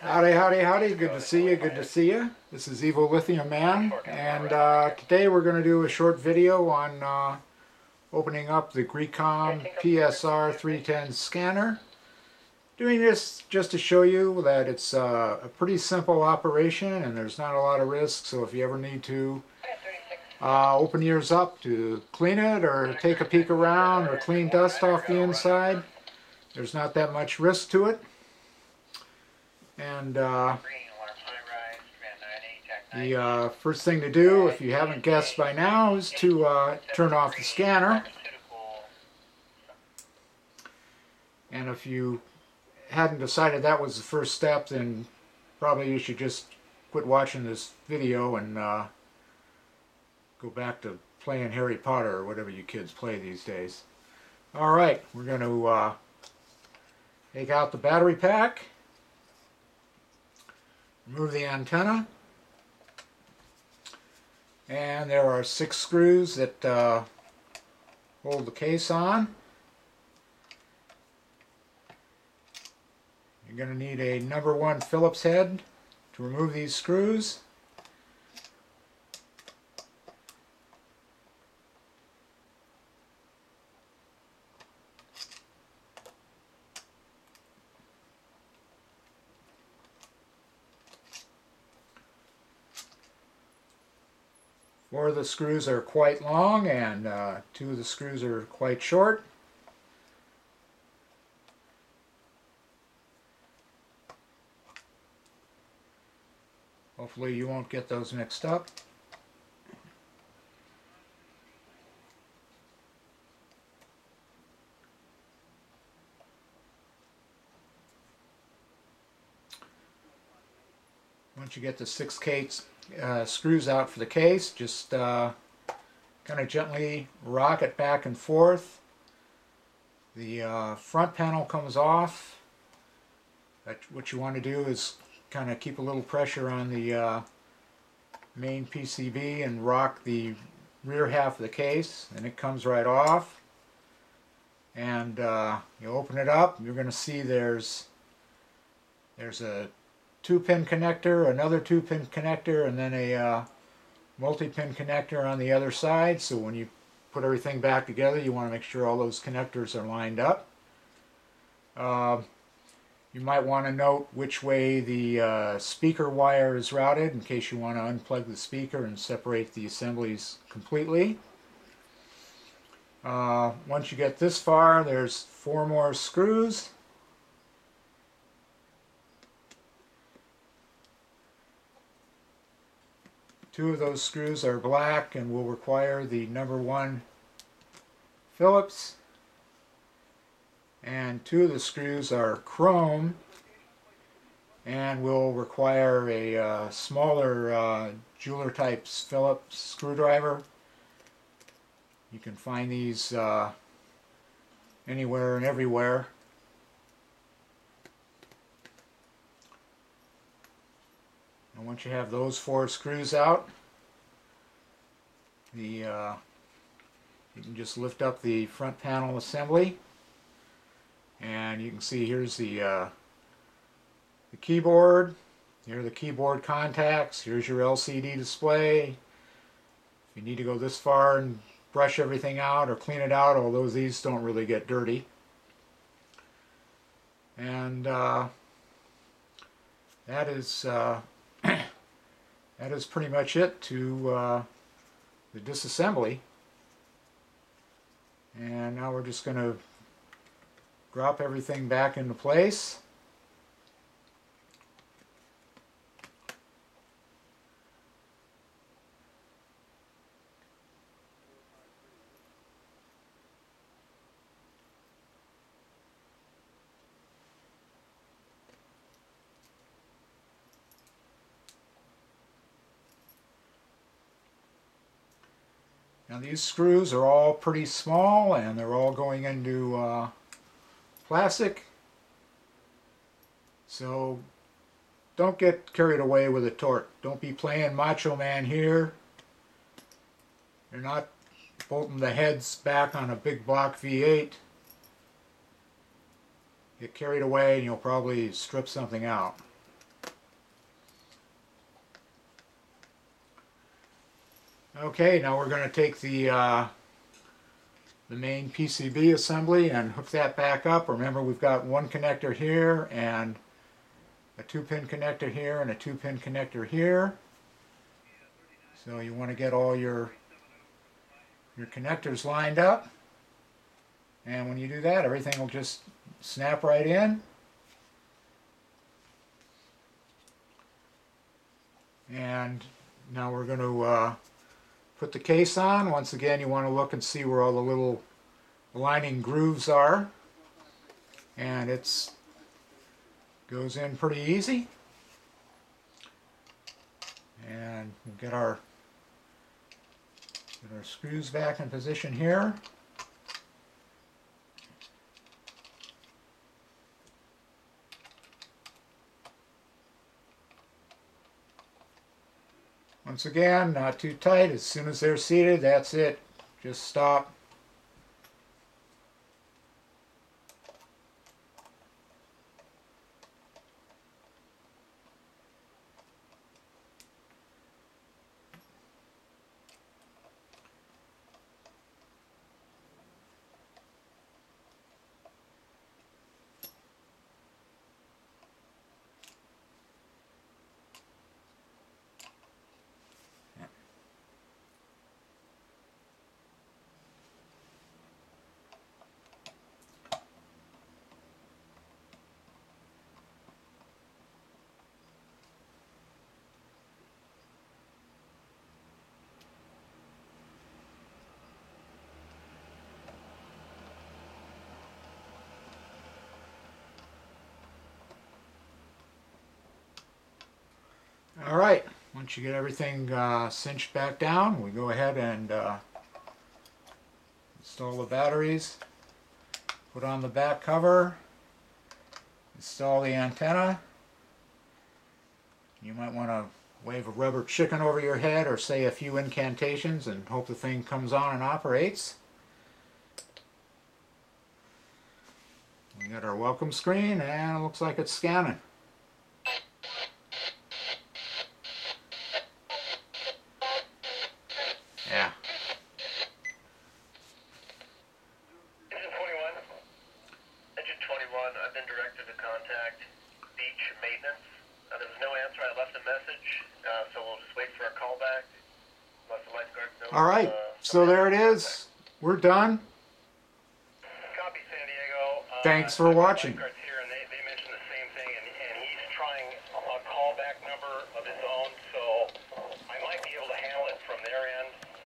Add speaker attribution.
Speaker 1: Howdy, howdy, howdy. Good to see you, good to see you. This is Evil Lithium Man, and today we're going to do a short video on opening up the GRECOM PSR-310 scanner. Doing this just to show you that it's a pretty simple operation and there's not a lot of risk, so if you ever need to open yours up to clean it or take a peek around or clean dust off the inside, there's not that much risk to it. And the first thing to do, if you haven't guessed by now, is to turn off the scanner. And if you hadn't decided that was the first step, then probably you should just quit watching this video and go back to playing Harry Potter or whatever you kids play these days. Alright, we're going to take out the battery pack. Remove the antenna, and there are 6 screws that hold the case on. You're going to need a number 1 Phillips head to remove these screws. Four of the screws are quite long and 2 of the screws are quite short. Hopefully you won't get those mixed up. Once you get the 6 screws out for the case, just kind of gently rock it back and forth. The front panel comes off. What you want to do is kind of keep a little pressure on the main PCB and rock the rear half of the case, and it comes right off. And you open it up, you're going to see there's a 2-pin connector, another 2-pin connector, and then a multi-pin connector on the other side. So when you put everything back together, you want to make sure all those connectors are lined up. You might want to note which way the speaker wire is routed in case you want to unplug the speaker and separate the assemblies completely. Once you get this far, there's 4 more screws. Two of those screws are black and will require the number 1 Phillips, and 2 of the screws are chrome and will require a smaller jeweler type Phillips screwdriver. You can find these anywhere and everywhere. And once you have those 4 screws out, you can just lift up the front panel assembly, and you can see here's the keyboard. Here are the keyboard contacts. Here's your LCD display. If you need to go this far and brush everything out or clean it out, although these don't really get dirty. And that is that is pretty much it to the disassembly. And now we're just going to drop everything back into place. Now these screws are all pretty small and they're all going into plastic, so don't get carried away with the torque. Don't be playing Macho Man here. You're not bolting the heads back on a big block V8. Get carried away and you'll probably strip something out. Okay, now we're going to take the main PCB assembly and hook that back up. Remember, we've got one connector here and a 2-pin connector here and a 2-pin connector here. So you want to get all your connectors lined up. And when you do that, everything will just snap right in. And now we're going to put the case on. Once again, you want to look and see where all the little lining grooves are. And it goes in pretty easy. And we'll get our screws back in position here. Once again, not too tight. As soon as they're seated, that's it. Just stop. Alright, once you get everything cinched back down, we go ahead and install the batteries, put on the back cover, install the antenna. You might want to wave a rubber chicken over your head or say a few incantations and hope the thing comes on and operates. We got our welcome screen and it looks like it's scanning. Yeah.
Speaker 2: Engine 21, I've been directed to contact beach maintenance. There was no answer. I left a message, so we'll just wait for a call back. Unless the lifeguards know.
Speaker 1: Alright, so there it is. We're done.
Speaker 2: Copy, San Diego.
Speaker 1: Thanks for watching.
Speaker 2: Lifeguards here, and they mentioned the same thing, and he's trying a callback number of his own, so